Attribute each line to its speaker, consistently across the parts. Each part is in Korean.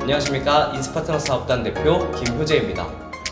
Speaker 1: 안녕하십니까. 인스파트너 사업단 대표 김효재입니다.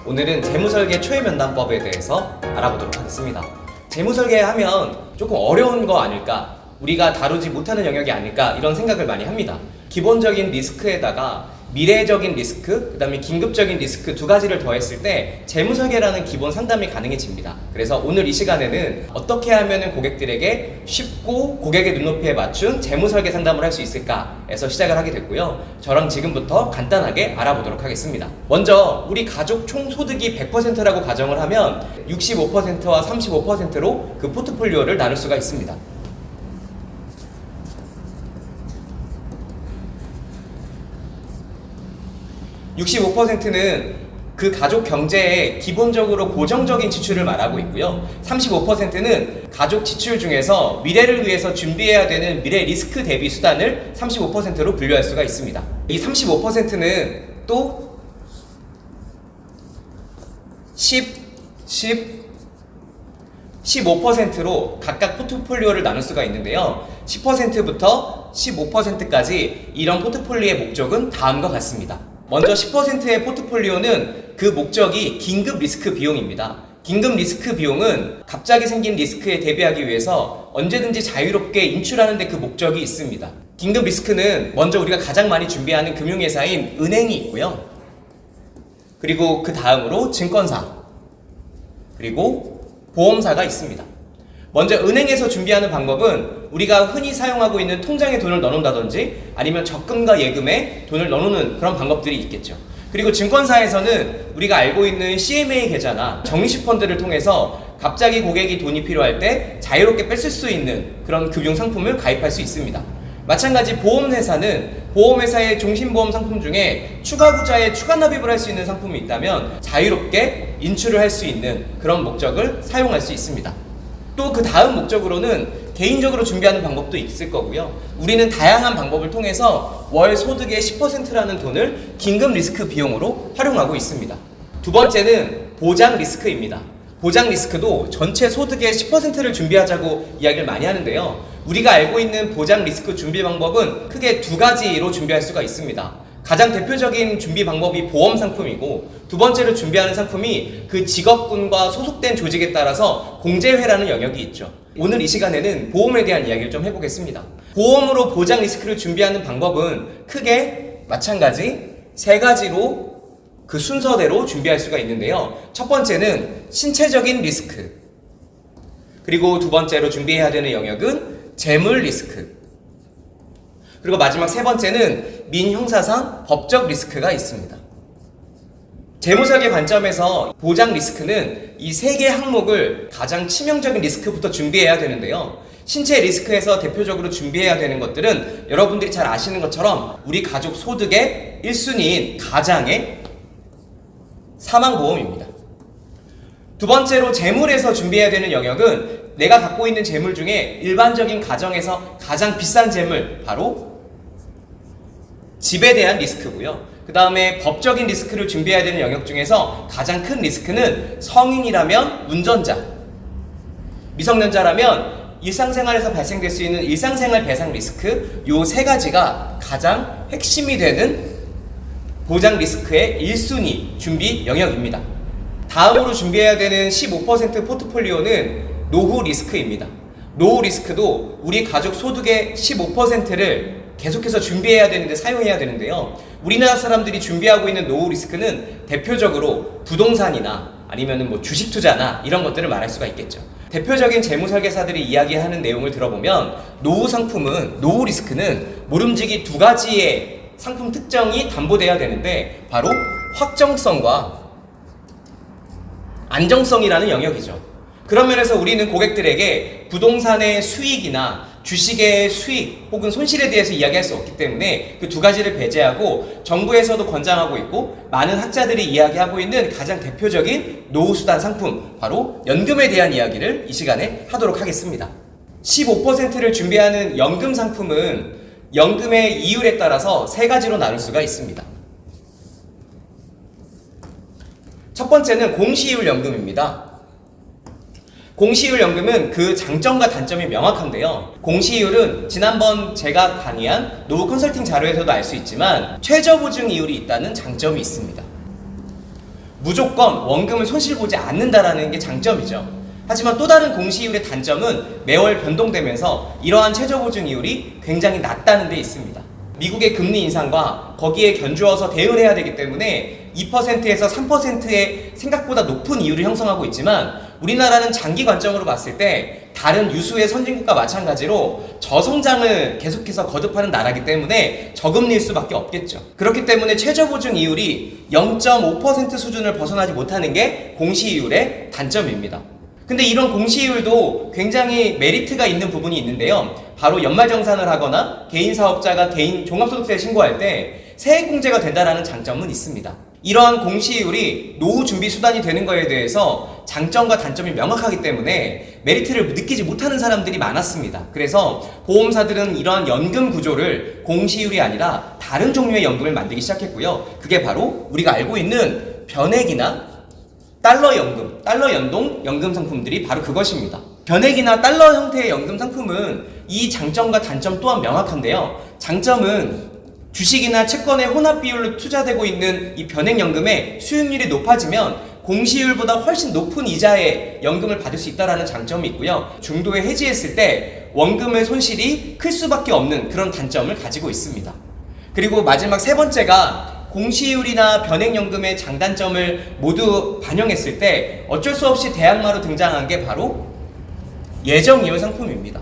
Speaker 1: 오늘은 재무설계 초회면담법에 대해서 알아보도록 하겠습니다. 재무설계 하면 조금 어려운 거 아닐까, 우리가 다루지 못하는 영역이 아닐까, 이런 생각을 많이 합니다. 기본적인 리스크에다가 미래적인 리스크, 그 다음에 긴급적인 리스크 두 가지를 더했을 때 재무설계라는 기본 상담이 가능해집니다. 그래서 오늘 이 시간에는 어떻게 하면 고객들에게 쉽고 고객의 눈높이에 맞춘 재무설계 상담을 할 수 있을까에서 시작을 하게 됐고요. 저랑 지금부터 간단하게 알아보도록 하겠습니다. 먼저 우리 가족 총 소득이 100%라고 가정을 하면 65%와 35%로 그 포트폴리오를 나눌 수가 있습니다. 65%는 그 가족 경제에 기본적으로 고정적인 지출을 말하고 있고요. 35%는 가족 지출 중에서 미래를 위해서 준비해야 되는 미래 리스크 대비 수단을 35%로 분류할 수가 있습니다. 이 35%는 또 15%로 각각 포트폴리오를 나눌 수가 있는데요. 10%부터 15%까지 이런 포트폴리오의 목적은 다음과 같습니다. 먼저 10%의 포트폴리오는 그 목적이 긴급 리스크 비용입니다. 긴급 리스크 비용은 갑자기 생긴 리스크에 대비하기 위해서 언제든지 자유롭게 인출하는 데 그 목적이 있습니다. 긴급 리스크는 먼저 우리가 가장 많이 준비하는 금융회사인 은행이 있고요. 그리고 그 다음으로 증권사, 그리고 보험사가 있습니다. 먼저 은행에서 준비하는 방법은 우리가 흔히 사용하고 있는 통장에 돈을 넣어놓는다든지 아니면 적금과 예금에 돈을 넣어놓는 그런 방법들이 있겠죠. 그리고 증권사에서는 우리가 알고 있는 CMA 계좌나 적립식 펀드를 통해서 갑자기 고객이 돈이 필요할 때 자유롭게 뺏을 수 있는 그런 금융 상품을 가입할 수 있습니다. 마찬가지 보험회사는 보험회사의 종신보험 상품 중에 추가 구자에 추가 납입을 할 수 있는 상품이 있다면 자유롭게 인출을 할 수 있는 그런 목적을 사용할 수 있습니다. 또 그 다음 목적으로는 개인적으로 준비하는 방법도 있을 거고요. 우리는 다양한 방법을 통해서 월 소득의 10%라는 돈을 긴급 리스크 비용으로 활용하고 있습니다. 두 번째는 보장 리스크입니다. 보장 리스크도 전체 소득의 10%를 준비하자고 이야기를 많이 하는데요. 우리가 알고 있는 보장 리스크 준비 방법은 크게 두 가지로 준비할 수가 있습니다. 가장 대표적인 준비 방법이 보험 상품이고, 두 번째로 준비하는 상품이 그 직업군과 소속된 조직에 따라서 공제회라는 영역이 있죠. 오늘 이 시간에는 보험에 대한 이야기를 좀 해보겠습니다. 보험으로 보장 리스크를 준비하는 방법은 크게 마찬가지 세 가지로 그 순서대로 준비할 수가 있는데요. 첫 번째는 신체적인 리스크, 그리고 두 번째로 준비해야 되는 영역은 재물 리스크, 그리고 마지막 세 번째는 민형사상 법적 리스크가 있습니다. 재무설계 관점에서 보장 리스크는 이 세 개의 항목을 가장 치명적인 리스크부터 준비해야 되는데요. 신체 리스크에서 대표적으로 준비해야 되는 것들은 여러분들이 잘 아시는 것처럼 우리 가족 소득의 1순위인 가장의 사망보험입니다. 두 번째로 재물에서 준비해야 되는 영역은 내가 갖고 있는 재물 중에 일반적인 가정에서 가장 비싼 재물, 바로 집에 대한 리스크고요. 그 다음에 법적인 리스크를 준비해야 되는 영역 중에서 가장 큰 리스크는 성인이라면 운전자, 미성년자라면 일상생활에서 발생될 수 있는 일상생활 배상 리스크, 요 세 가지가 가장 핵심이 되는 보장 리스크의 1순위 준비 영역입니다. 다음으로 준비해야 되는 15% 포트폴리오는 노후 리스크입니다. 노후 리스크도 우리 가족 소득의 15%를 계속해서 준비해야 되는데 사용해야 되는데요. 우리나라 사람들이 준비하고 있는 노후 리스크는 대표적으로 부동산이나 아니면 뭐 주식 투자나 이런 것들을 말할 수가 있겠죠. 대표적인 재무설계사들이 이야기하는 내용을 들어보면 노후 리스크는 모름지기 두 가지의 상품 특정이 담보돼야 되는데 바로 확정성과 안정성이라는 영역이죠. 그런 면에서 우리는 고객들에게 부동산의 수익이나 주식의 수익 혹은 손실에 대해서 이야기할 수 없기 때문에 그 두 가지를 배제하고 정부에서도 권장하고 있고 많은 학자들이 이야기하고 있는 가장 대표적인 노후수단 상품, 바로 연금에 대한 이야기를 이 시간에 하도록 하겠습니다. 15%를 준비하는 연금 상품은 연금의 이율에 따라서 세 가지로 나눌 수가 있습니다. 첫 번째는 공시이율 연금입니다. 공시이율 연금은 그 장점과 단점이 명확한데요. 공시이율은 지난번 제가 강의한 노후 컨설팅 자료에서도 알 수 있지만 최저보증 이율이 있다는 장점이 있습니다. 무조건 원금을 손실보지 않는다라는 게 장점이죠. 하지만 또 다른 공시이율의 단점은 매월 변동되면서 이러한 최저보증 이율이 굉장히 낮다는 데 있습니다. 미국의 금리 인상과 거기에 견주어서 대응을 해야 되기 때문에 2%에서 3%의 생각보다 높은 이율을 형성하고 있지만 우리나라는 장기 관점으로 봤을 때 다른 유수의 선진국과 마찬가지로 저성장을 계속해서 거듭하는 나라이기 때문에 저금리일 수밖에 없겠죠. 그렇기 때문에 최저보증 이율이 0.5% 수준을 벗어나지 못하는 게 공시이율의 단점입니다. 근데 이런 공시이율도 굉장히 메리트가 있는 부분이 있는데요. 바로 연말정산을 하거나 개인 사업자가 개인 종합소득세 신고할 때 세액공제가 된다는 장점은 있습니다. 이러한 공시이율이 노후 준비 수단이 되는 것에 대해서 장점과 단점이 명확하기 때문에 메리트를 느끼지 못하는 사람들이 많았습니다. 그래서 보험사들은 이러한 연금 구조를 공시이율이 아니라 다른 종류의 연금을 만들기 시작했고요. 그게 바로 우리가 알고 있는 변액이나 달러 연금, 달러 연동 연금 상품들이 바로 그것입니다. 변액이나 달러 형태의 연금 상품은 이 장점과 단점 또한 명확한데요. 장점은 주식이나 채권의 혼합 비율로 투자되고 있는 이 변액연금의 수익률이 높아지면 공시이율보다 훨씬 높은 이자의 연금을 받을 수 있다는 장점이 있고요. 중도에 해지했을 때 원금의 손실이 클 수밖에 없는 그런 단점을 가지고 있습니다. 그리고 마지막 세 번째가 공시이율이나 변액연금의 장단점을 모두 반영했을 때 어쩔 수 없이 대항마로 등장한 게 바로 예정이율 상품입니다.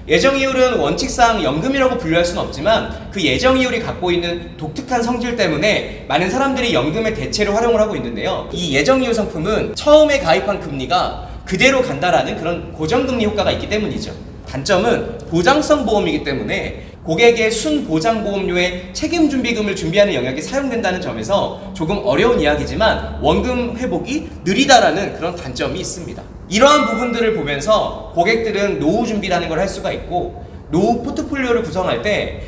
Speaker 1: 예정이율은 원칙상 연금이라고 분류할 수는 없지만 그 예정이율이 갖고 있는 독특한 성질 때문에 많은 사람들이 연금의 대체로 활용을 하고 있는데요. 이 예정이율 상품은 처음에 가입한 금리가 그대로 간다라는 그런 고정금리 효과가 있기 때문이죠. 단점은 보장성 보험이기 때문에 고객의 순보장보험료의 책임준비금을 준비하는 영역이 사용된다는 점에서 조금 어려운 이야기지만 원금 회복이 느리다라는 그런 단점이 있습니다. 이러한 부분들을 보면서 고객들은 노후 준비라는 걸 할 수가 있고 노후 포트폴리오를 구성할 때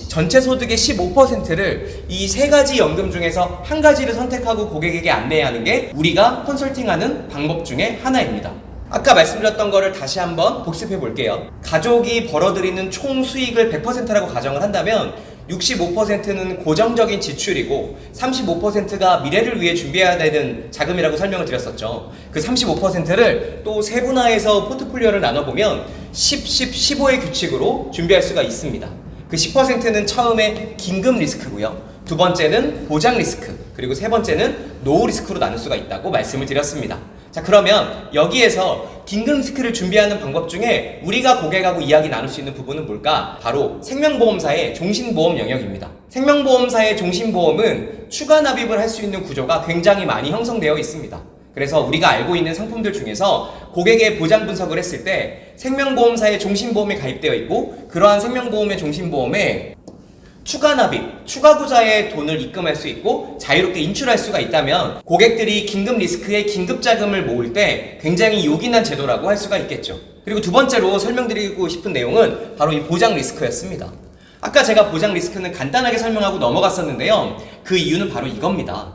Speaker 1: 전체 소득의 15%를 이 세 가지 연금 중에서 한 가지를 선택하고 고객에게 안내하는 게 우리가 컨설팅하는 방법 중에 하나입니다. 아까 말씀드렸던 거를 다시 한번 복습해 볼게요. 가족이 벌어들이는 총 수익을 100%라고 가정을 한다면 65%는 고정적인 지출이고 35%가 미래를 위해 준비해야 되는 자금이라고 설명을 드렸었죠. 그 35%를 또 세분화해서 포트폴리오를 나눠보면 10, 10, 15의 규칙으로 준비할 수가 있습니다. 그 10%는 처음에 긴급 리스크고요. 두 번째는 보장 리스크, 그리고 세 번째는 노후 리스크로 나눌 수가 있다고 말씀을 드렸습니다. 자, 그러면 여기에서 긴급 리스크를 준비하는 방법 중에 우리가 고객하고 이야기 나눌 수 있는 부분은 뭘까? 바로 생명보험사의 종신보험 영역입니다. 생명보험사의 종신보험은 추가 납입을 할 수 있는 구조가 굉장히 많이 형성되어 있습니다. 그래서 우리가 알고 있는 상품들 중에서 고객의 보장 분석을 했을 때 생명보험사의 종신보험에 가입되어 있고 그러한 생명보험의 종신보험에 추가 납입, 추가 구자의 돈을 입금할 수 있고 자유롭게 인출할 수가 있다면 고객들이 긴급 리스크에 긴급 자금을 모을 때 굉장히 요긴한 제도라고 할 수가 있겠죠. 그리고 두 번째로 설명드리고 싶은 내용은 바로 이 보장 리스크였습니다. 아까 제가 보장 리스크는 간단하게 설명하고 넘어갔었는데요. 그 이유는 바로 이겁니다.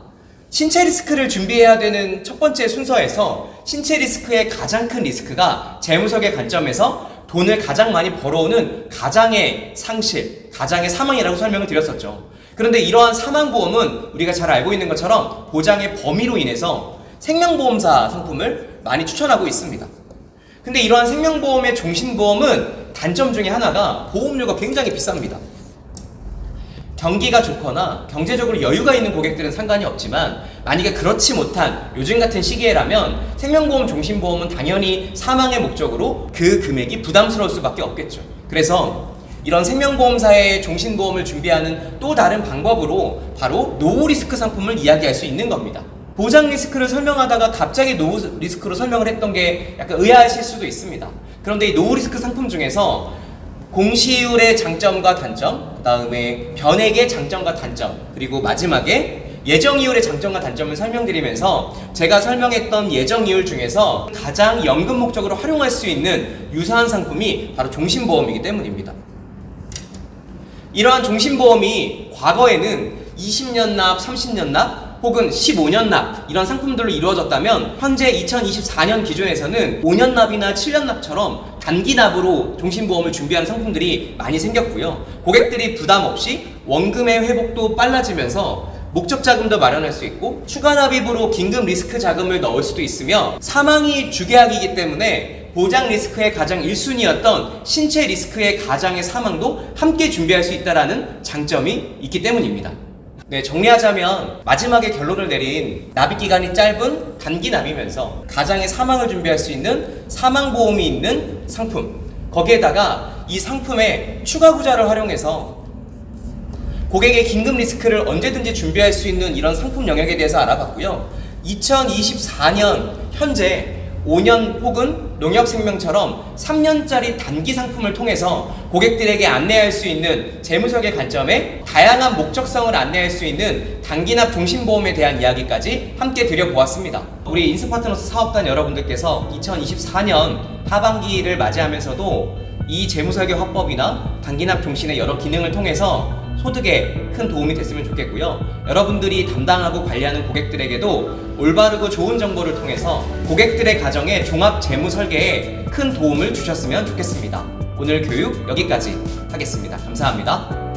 Speaker 1: 신체 리스크를 준비해야 되는 첫 번째 순서에서 신체 리스크의 가장 큰 리스크가 재무석의 관점에서 돈을 가장 많이 벌어오는 가장의 상실, 가장의 사망이라고 설명을 드렸었죠. 그런데 이러한 사망보험은 우리가 잘 알고 있는 것처럼 보장의 범위로 인해서 생명보험사 상품을 많이 추천하고 있습니다. 근데 이러한 생명보험의 종신보험은 단점 중에 하나가 보험료가 굉장히 비쌉니다. 경기가 좋거나 경제적으로 여유가 있는 고객들은 상관이 없지만 만약에 그렇지 못한 요즘 같은 시기에라면 생명보험 종신보험은 당연히 사망의 목적으로 그 금액이 부담스러울 수밖에 없겠죠. 그래서 이런 생명보험사의 종신보험을 준비하는 또 다른 방법으로 바로 노후 리스크 상품을 이야기할 수 있는 겁니다. 보장 리스크를 설명하다가 갑자기 노후 리스크로 설명을 했던 게 약간 의아하실 수도 있습니다. 그런데 이 노후 리스크 상품 중에서 공시이율의 장점과 단점, 그 다음에 변액의 장점과 단점, 그리고 마지막에 예정이율의 장점과 단점을 설명드리면서 제가 설명했던 예정이율 중에서 가장 연금 목적으로 활용할 수 있는 유사한 상품이 바로 종신보험이기 때문입니다. 이러한 종신보험이 과거에는 20년 납, 30년 납, 혹은 15년 납 이런 상품들로 이루어졌다면 현재 2024년 기준에서는 5년 납이나 7년 납처럼 단기 납으로 종신보험을 준비하는 상품들이 많이 생겼고요. 고객들이 부담 없이 원금의 회복도 빨라지면서 목적 자금도 마련할 수 있고 추가 납입으로 긴급 리스크 자금을 넣을 수도 있으며 사망이 주계약이기 때문에 보장 리스크의 가장 1순위였던 신체 리스크의 가장의 사망도 함께 준비할 수 있다는 장점이 있기 때문입니다. 네, 정리하자면 마지막에 결론을 내린 납입 기간이 짧은 단기 납이면서 가장의 사망을 준비할 수 있는 사망보험이 있는 상품, 거기에다가 이 상품의 추가 부자를 활용해서 고객의 긴급 리스크를 언제든지 준비할 수 있는 이런 상품 영역에 대해서 알아봤고요. 2024년 현재 5년 혹은 농협생명처럼 3년짜리 단기 상품을 통해서 고객들에게 안내할 수 있는 재무설계 관점에 다양한 목적성을 안내할 수 있는 단기납 종신보험에 대한 이야기까지 함께 드려보았습니다. 우리 인스파트너스 사업단 여러분들께서 2024년 하반기를 맞이하면서도 이 재무설계 화법이나 단기납 종신의 여러 기능을 통해서 소득에 큰 도움이 됐으면 좋겠고요. 여러분들이 담당하고 관리하는 고객들에게도 올바르고 좋은 정보를 통해서 고객들의 가정의 종합 재무 설계에 큰 도움을 주셨으면 좋겠습니다. 오늘 교육 여기까지 하겠습니다. 감사합니다.